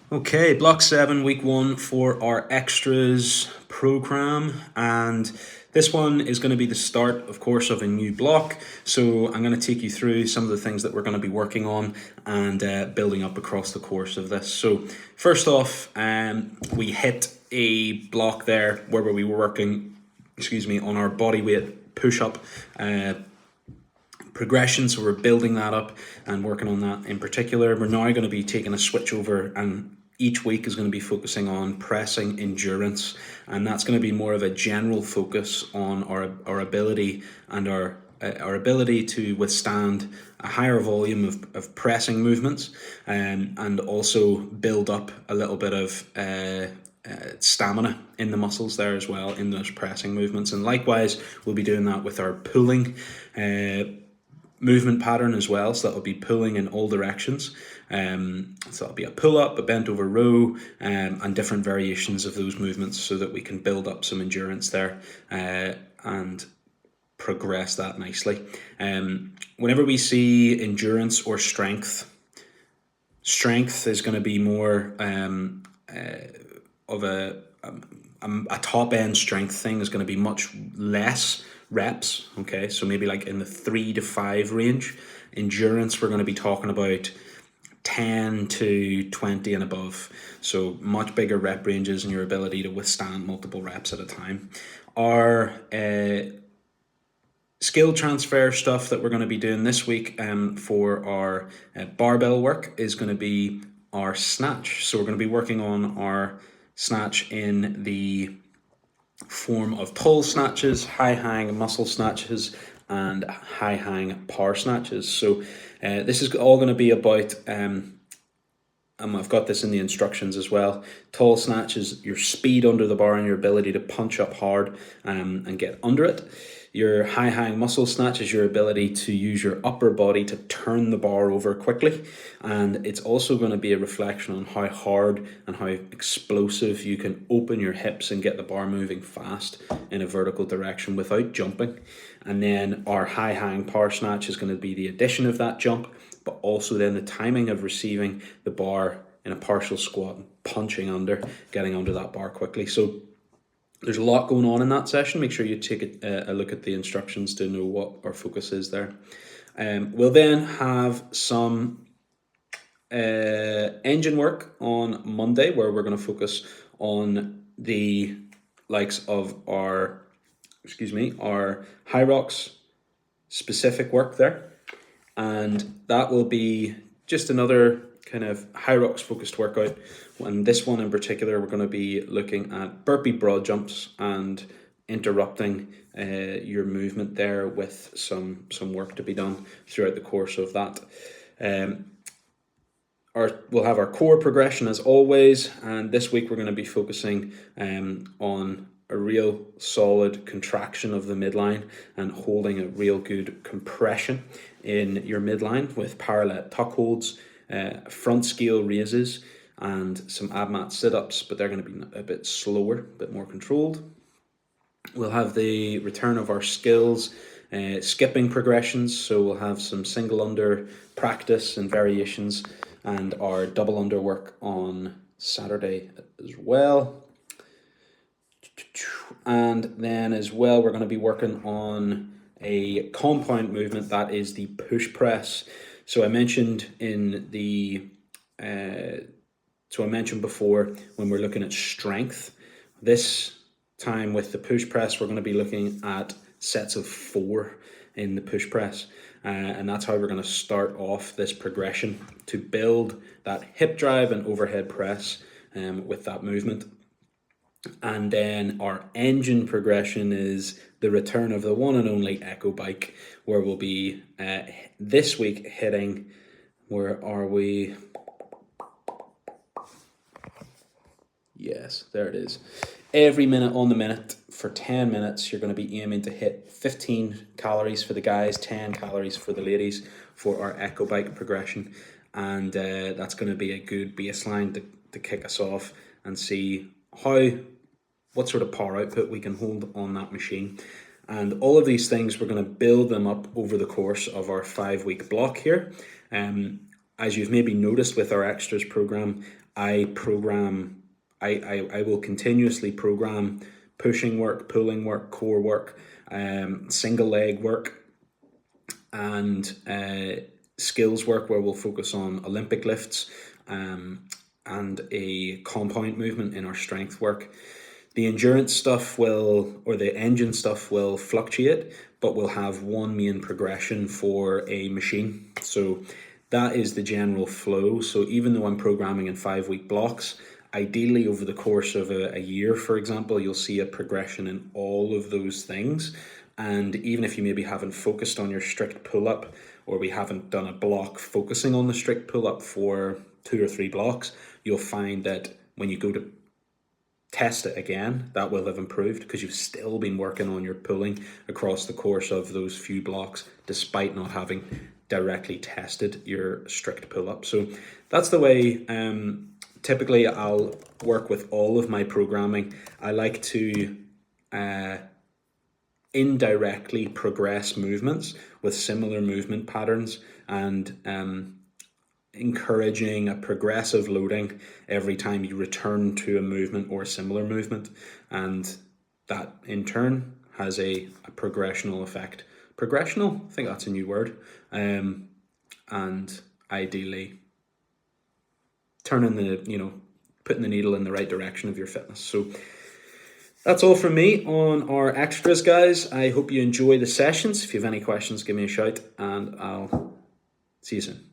Okay, block 7, week 1 for our extras program, and this one is going to be the start, of course, of a new block. So I'm going to take you through some of the things that we're going to be working on and building up across the course of this. So first off, we hit a block there where we were working, on our body weight push-up progression. So we're building that up and working on that in particular. We're now going to be taking a switch over, and each week is going to be focusing on pressing endurance, and that's going to be more of a general focus on our ability and our ability to withstand a higher volume of pressing movements, and also build up a little bit of stamina in the muscles there as well in those pressing movements. And likewise, we'll be doing that with our pulling movement pattern as well. So that'll be pulling in all directions. So that'll be a pull up, a bent over row, and different variations of those movements so that we can build up some endurance there and progress that nicely. Whenever we see endurance or strength is going to be more of a top end strength thing. Is going to be much less reps. Okay, so maybe like in the 3 to 5 range. Endurance, we're going to be talking about 10 to 20 and above. So much bigger rep ranges and your ability to withstand multiple reps at a time. Our skill transfer stuff that we're going to be doing this week for our barbell work is going to be our snatch. So we're going to be working on our snatch in the form of pull snatches, high hang muscle snatches, and high hang power snatches. So this is all going to be about I've got this in the instructions as well. Tall snatch is your speed under the bar and your ability to punch up hard and get under it. Your high hang muscle snatch is your ability to use your upper body to turn the bar over quickly. And it's also going to be a reflection on how hard and how explosive you can open your hips and get the bar moving fast in a vertical direction without jumping. And then our high hang power snatch is going to be the addition of that jump, but also then the timing of receiving the bar in a partial squat, punching under, getting under that bar quickly. So there's a lot going on in that session. Make sure you take a look at the instructions to know what our focus is there. We'll then have some engine work on Monday, where we're going to focus on the likes of our Hyrox specific work there. And that will be just another kind of Hyrox focused workout. And this one in particular, we're going to be looking at burpee broad jumps and interrupting your movement there with some work to be done throughout the course of that. We'll have our core progression as always, and this week we're going to be focusing on a real solid contraction of the midline and holding a real good compression in your midline with parallel tuck holds, front scale raises, and some ab mat sit-ups, but they're going to be a bit slower, a bit more controlled. We'll have the return of our skills, skipping progressions, so we'll have some single under practice and variations, and our double under work on Saturday as well. And then as well, we're going to be working on a compound movement that is the push press. So I mentioned before, when we're looking at strength, this time with the push press, we're going to be looking at sets of 4 in the push press. And that's how we're going to start off this progression to build that hip drive and overhead press with that movement. And then our engine progression is the return of the one and only Echo Bike, where we'll be this week hitting, where are we? Yes, there it is. Every minute on the minute for 10 minutes, you're going to be aiming to hit 15 calories for the guys, 10 calories for the ladies for our Echo Bike progression. And that's going to be a good baseline to kick us off and see what sort of power output we can hold on that machine. And all of these things, we're going to build them up over the course of our 5-week block here. as you've maybe noticed with our extras program, I will continuously program pushing work, pulling work, core work, single leg work, and skills work where we'll focus on Olympic lifts, and a compound movement in our strength work. The endurance stuff or the engine stuff will fluctuate, but we'll have one main progression for a machine. So that is the general flow. So even though I'm programming in 5-week blocks, ideally over the course of a year, for example, you'll see a progression in all of those things. And even if you maybe haven't focused on your strict pull-up, or we haven't done a block focusing on the strict pull-up for 2 or 3 blocks, you'll find that when you go to test it again, that will have improved because you've still been working on your pulling across the course of those few blocks, despite not having directly tested your strict pull-up. So that's the way typically I'll work with all of my programming. I like to indirectly progress movements with similar movement patterns, and encouraging a progressive loading every time you return to a movement or a similar movement, and that in turn has a progressional effect. Progressional, I think that's a new word, and ideally putting the needle in the right direction of your fitness. So that's all from me on our extras, guys. I hope you enjoy the sessions. If you have any questions, give me a shout, and I'll see you soon.